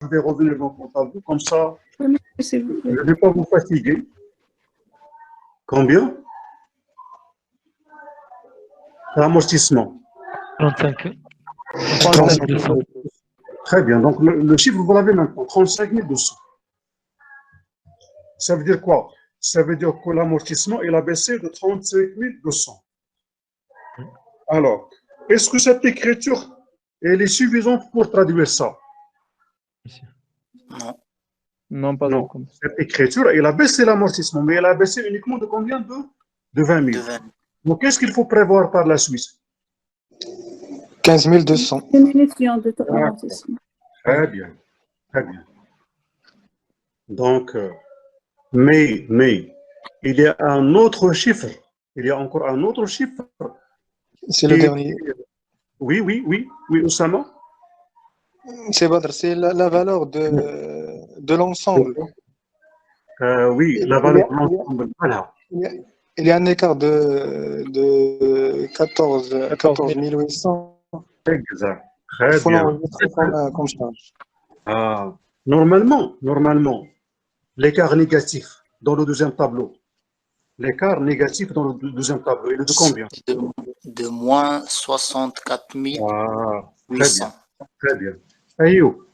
je vais revenir dans mon tableau, comme ça, S'il vous je plaît. ne vais pas vous fatiguer. Combien? L'amortissement. 35. 35 200. Très bien. Donc, le chiffre, vous l'avez maintenant, 35 200. Ça veut dire quoi? Ça veut dire que l'amortissement, il a baissé de 35 200. Alors, est-ce que cette écriture, elle est suffisante pour traduire ça? Non. Non, pas Non. encore. Cette écriture, elle a baissé l'amortissement, mais elle a baissé uniquement de combien? De 20 De 000. 20. Donc, qu'est-ce qu'il faut prévoir par la suite? 15 200. Diminution de ton amortissement. Très bien. Très bien. Donc, mais, il y a un autre chiffre. Il y a encore un autre chiffre. C'est le dernier. Oui, Oussama. C'est Badr, c'est la valeur de l'ensemble. Oui, la valeur de l'ensemble. Voilà. Il y a un écart de 14 800. Exact. Il Très faut bien. l'enregistrer comme charge. Ah, normalement, l'écart négatif dans le deuxième tableau. L'écart négatif dans le deuxième tableau, il est de combien? De moins 64 Ah, 800. très bien. Ayoub,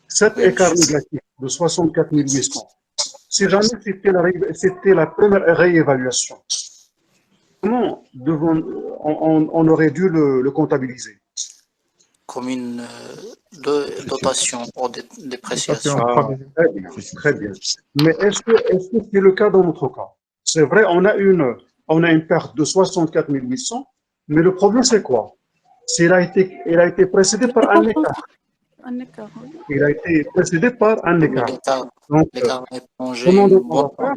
cet Oui, écart monsieur. négatif de 64 800, si jamais c'était la première réévaluation, comment on aurait dû le comptabiliser? Comme une dotation ou dépréciation. Ah, très bien. Mais est-ce que c'est le cas dans notre cas? C'est vrai, on a une perte de 64 800, mais le problème c'est quoi? Il a été précédé par un écart. Un écart. Il a été précédé par un Mais écart. Donc, l'écart est plongé comment une on va bonne faire?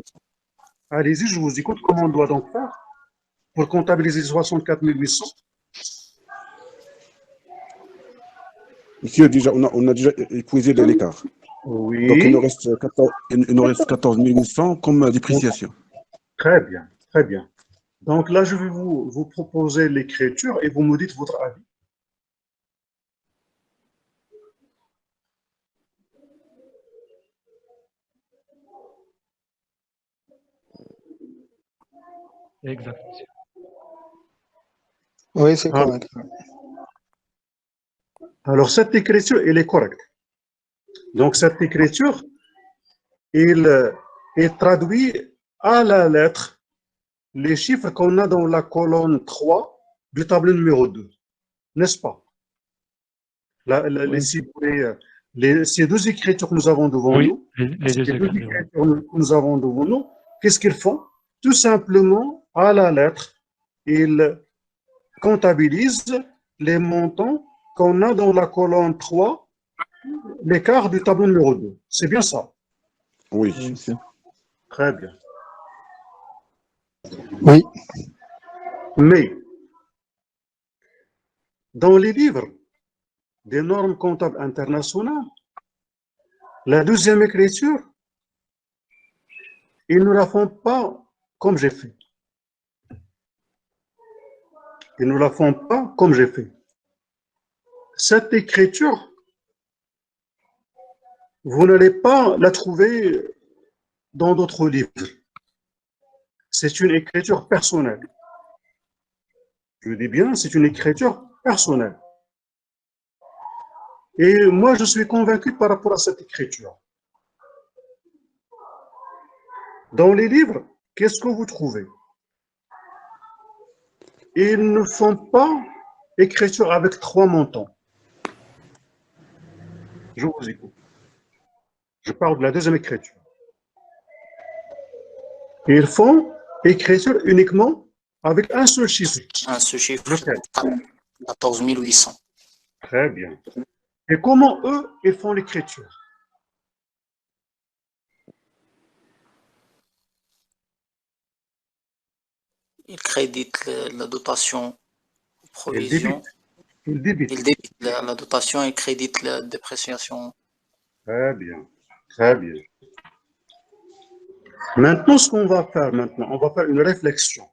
Allez-y, je vous écoute. Comment on doit donc faire pour comptabiliser 64 800? Monsieur, déjà, on a déjà épuisé l'écart. Oui. Donc, il nous reste 14 800 comme dépréciation. Très bien, très bien. Donc là, je vais vous proposer l'écriture et vous me dites votre avis. Exact. Oui, c'est correct. Alors, cette écriture, elle est correcte. Donc, cette écriture, il traduit à la lettre les chiffres qu'on a dans la colonne 3 du tableau numéro 2. N'est-ce pas? Ces deux écritures que nous avons devant Oui, nous, les deux écritures. que nous avons devant nous, qu'est-ce qu'ils font? Tout simplement, à la lettre, ils comptabilisent les montants qu'on a dans la colonne 3, l'écart du tableau numéro 2. C'est bien ça? Oui. Très bien. Oui. Mais, dans les livres des normes comptables internationales, la deuxième écriture, ils ne la font pas comme j'ai fait. Ils ne la font pas comme j'ai fait. Cette écriture, vous n'allez pas la trouver dans d'autres livres. C'est une écriture personnelle. Je dis bien, c'est une écriture personnelle. Et moi, je suis convaincu par rapport à cette écriture. Dans les livres, qu'est-ce que vous trouvez? Ils ne font pas écriture avec 3 montants. Je vous écoute. Je parle de la deuxième écriture. Ils font écriture uniquement avec un seul chiffre. Un seul chiffre, Lequel? 14 800. Très bien. Et comment eux, ils font l'écriture? Il crédite la dotation Ils provision. débitent. Il débite la dotation et crédite la dépréciation. Très bien. Très bien. Maintenant, ce qu'on va faire maintenant, on va faire une réflexion.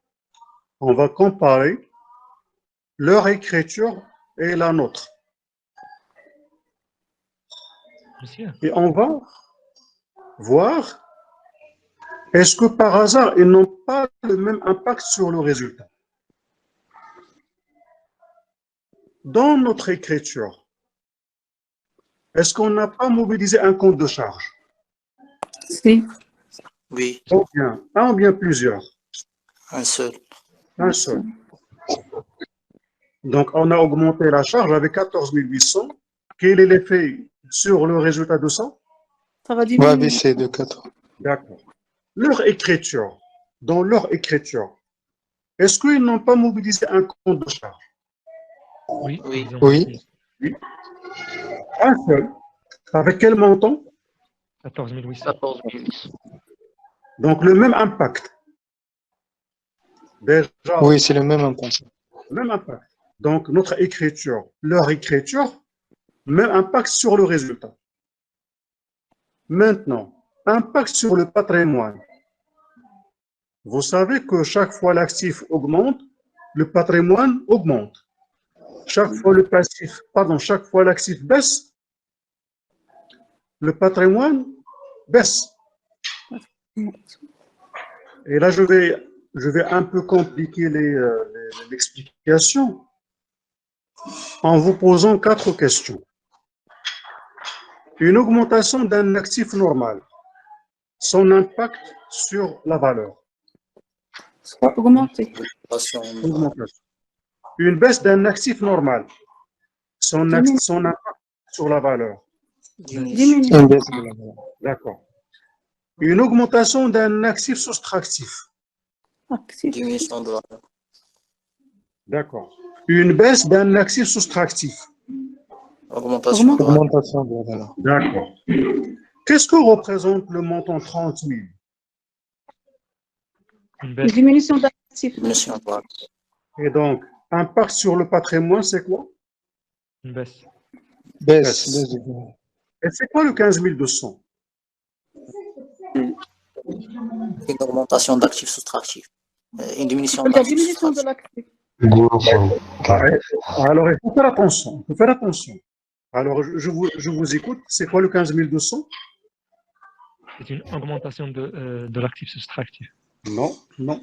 On va comparer leur écriture et la nôtre. Monsieur, et on va voir est-ce que par hasard, ils n'ont pas le même impact sur le résultat. Dans notre écriture, est-ce qu'on n'a pas mobilisé un compte de charge? Si. Oui, Ou bien un ou bien plusieurs? un seul. Un seul. Donc, on a augmenté la charge avec 14 800. Quel est l'effet sur le résultat de ça? Ça va On va diminuer. baisser de 4. D'accord. Leur écriture, dans leur écriture, est-ce qu'ils n'ont pas mobilisé un compte de charge? oui, Oui. ils ont Oui. dit Un seul. Avec quel montant? 14 800. 14 800. Donc, le même impact. Déjà, Oui, c'est le même impact. même impact. Donc, notre écriture, leur écriture, même impact sur le résultat. Maintenant, impact sur le patrimoine. Vous savez que chaque fois l'actif augmente, le patrimoine augmente. Chaque fois le passif, pardon, chaque fois l'actif baisse, le patrimoine baisse. Et là, je vais un peu compliquer l'explication en vous posant 4 questions. Une augmentation d'un actif normal, son impact sur la valeur. Soit augmenté. Augmentation. Une baisse d'un actif normal, son impact sur la valeur. Diminuer. Une baisse de la valeur. D'accord. Une augmentation d'un actif soustractif. Actif. Diminution de la D'accord. Une baisse d'un actif soustractif. augmentation de la Augmentation de la valeur. D'accord. Qu'est-ce que représente le montant 30 000? Une Une baisse. diminution d'actif. diminution de la Et donc, impact sur le patrimoine, c'est quoi? Une baisse. Baisse de valeur. Et c'est quoi le 15 200? une augmentation d'actifs soustractifs. Une diminution La d'actifs diminution de soustractifs. l'actif. Alors, il faut faire attention. Il faut faire attention. Alors, je vous écoute. C'est quoi le 15 200? C'est une augmentation de l'actif soustractif. Non, non.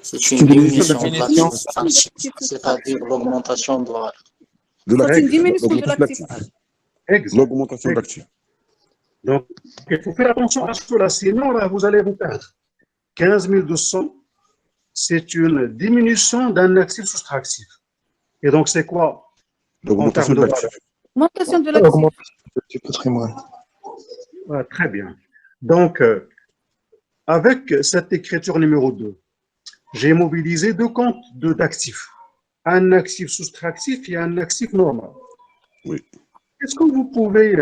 C'est une diminution de l'actif soustractif, c'est-à-dire l'augmentation de la De Ça, c'est une l'actif. diminution de l'actif. Exact. L'augmentation d'actifs. Donc, il faut faire attention à cela. Sinon, là, vous allez vous perdre. 15 200, c'est une diminution d'un actif soustractif. Et donc, c'est quoi? L'augmentation En termes de d'actifs. Augmentation de l'actif. Augmentation du patrimoine. Ouais, très bien. Donc, avec cette écriture numéro 2, j'ai mobilisé 2 comptes d'actifs. Un actif soustractif et un actif normal. Oui. Est-ce que vous pouvez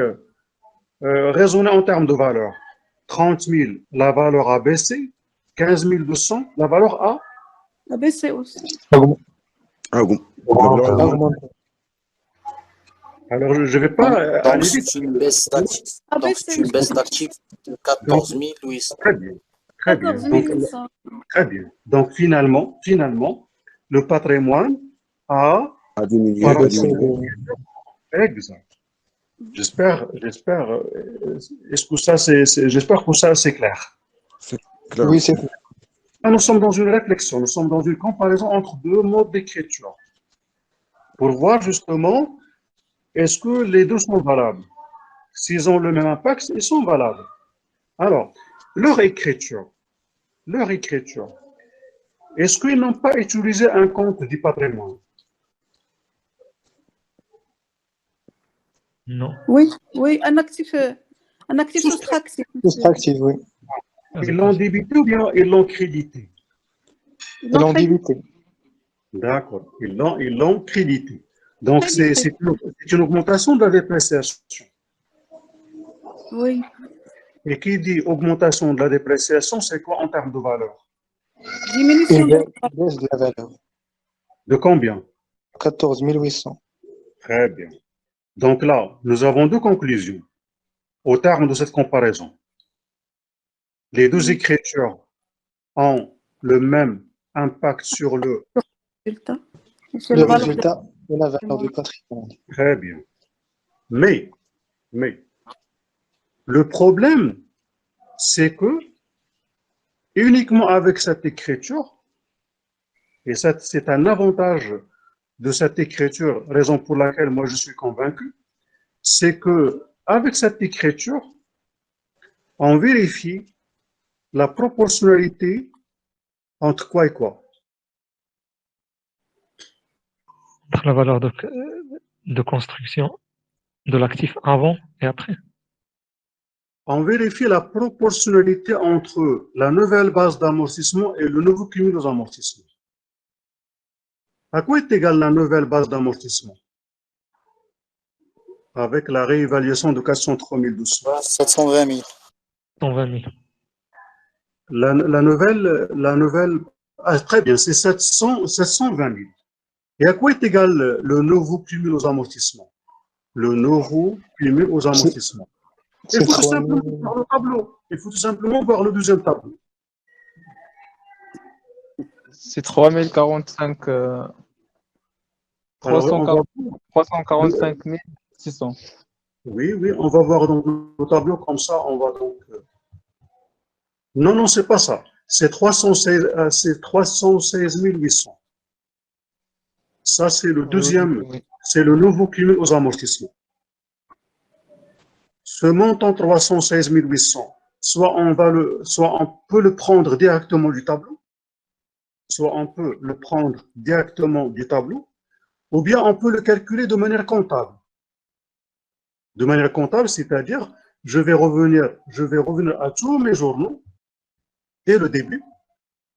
raisonner en termes de valeur? 30 000, la valeur a baissé. 15 200, la valeur a A baissé aussi. Ah, bon. La valeur a augmenté. Augmentation. Alors, je ne vais pas aller Donc, vite. c'est une baisse d'actifs. A Donc, baissé. c'est une baisse d'actifs de 14 800. Très bien. Très bien. 14 Donc, 800. très bien. Donc, finalement, le patrimoine a A diminué. Par A rapport- diminué. Exact. J'espère, est-ce que ça, j'espère que ça, c'est clair. Clair. Oui, c'est Là, nous sommes dans une réflexion, nous sommes dans une comparaison entre 2 modes d'écriture pour voir justement est-ce que les 2 sont valables. S'ils ont le même impact, ils sont valables. Alors, leur écriture, est-ce qu'ils n'ont pas utilisé un compte du patrimoine? Non. Oui, oui, un actif soustractif. soustractif, oui. Ils l'ont débité ou bien ils l'ont crédité? Ils l'ont débité. D'accord, ils l'ont crédité. Donc, c'est une augmentation de la dépréciation. Oui, Et qui dit augmentation de la dépréciation, c'est quoi en termes de valeur? diminution Une de baisse de la valeur. De combien? 14 800. Très bien. Donc là, nous avons 2 conclusions au terme de cette comparaison. Les 2 écritures ont le même impact sur le... résultat. C'est Le la valeur résultat de la valeur du patrimoine. Très bien. Mais, Le problème, c'est que uniquement avec cette écriture, et c'est un avantage de cette écriture, raison pour laquelle moi je suis convaincu, c'est que avec cette écriture, on vérifie la proportionnalité entre quoi et quoi. Entre la valeur de construction de l'actif avant et après. On vérifie la proportionnalité entre la nouvelle base d'amortissement et le nouveau cumul aux amortissements. À quoi est égale la nouvelle base d'amortissement? Avec la réévaluation de 403 200. 720 000. 120 000. La nouvelle, ah, très bien, c'est 720 000. Et à quoi est égal le nouveau cumul aux amortissements? Le nouveau cumul aux amortissements. Il faut tout simplement voir le tableau. Il faut tout simplement voir le deuxième tableau. C'est 3045 345 600. Oui, oui, on va voir donc le tableau comme ça, on va donc... Non, non, c'est pas ça. C'est 316 800. Ça, c'est le deuxième, c'est le nouveau cumul aux amortissements. Ce montant 316 800, soit on peut le prendre directement du tableau, soit on peut le prendre directement du tableau, ou bien on peut le calculer de manière comptable. De manière comptable, c'est-à-dire, je vais revenir à tous mes journaux, dès le début,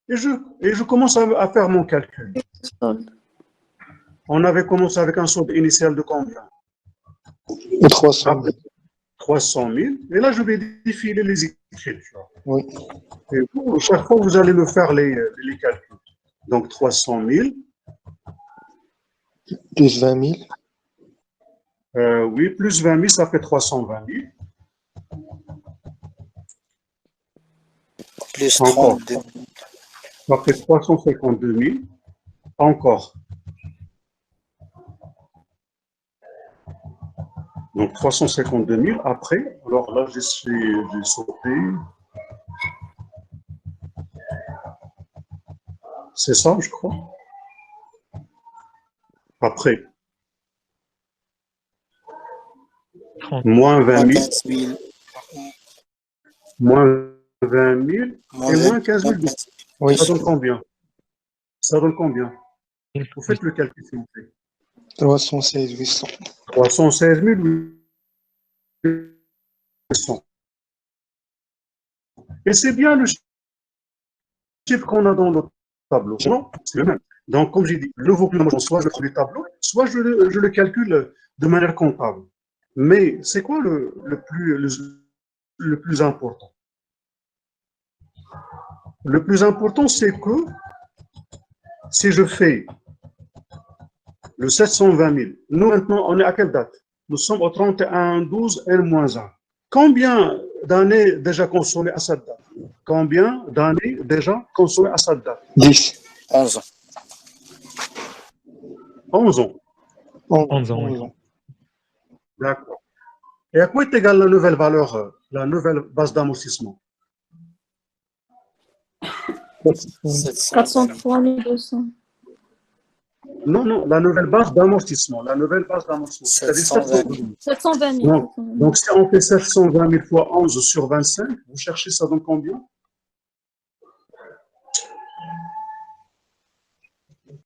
et je commence à faire mon calcul. On avait commencé avec un solde initial de combien? 300 000. 300 000. Et là, je vais défiler les écritures. Oui. Et vous, chaque fois, vous allez me faire les calculs. Donc, 300 000. Plus 20 000. Oui, plus 20 000, ça fait 320 000. Plus Encore. 32 000. Ça fait 352 000. Encore. Donc 352 000. Après, alors là, j'ai sauté. C'est ça, je crois. Après. 30. Moins 20 000. 15 000. Moins 20 000. Et moins 15 000. Oui. Ça donne combien? Ça donne combien? Vous faites le calcul, s'il vous plaît. 316 800. 316 800. Et c'est bien le chiffre qu'on a dans notre tableau. Non, c'est le même. Donc, comme j'ai dit, le nouveau cumul, soit je prends le tableau, soit je le calcule de manière comptable. Mais c'est quoi le plus important? Le plus important, c'est que si je fais le 720 000, nous maintenant, on est à quelle date? Nous sommes au 31/12/N-1. Combien d'années déjà consommées à cette date? Combien d'années déjà consommées à cette date? 10. 11 ans. 11 ans. 11 ans, oui. D'accord. Et à quoi est égale la nouvelle valeur, la nouvelle base d'amortissement? 403 200. Non, non, la nouvelle base d'amortissement. La nouvelle base d'amortissement. C'est-à-dire 720 000. Donc, si on fait 720 000 fois 11 sur 25, vous cherchez ça dans combien?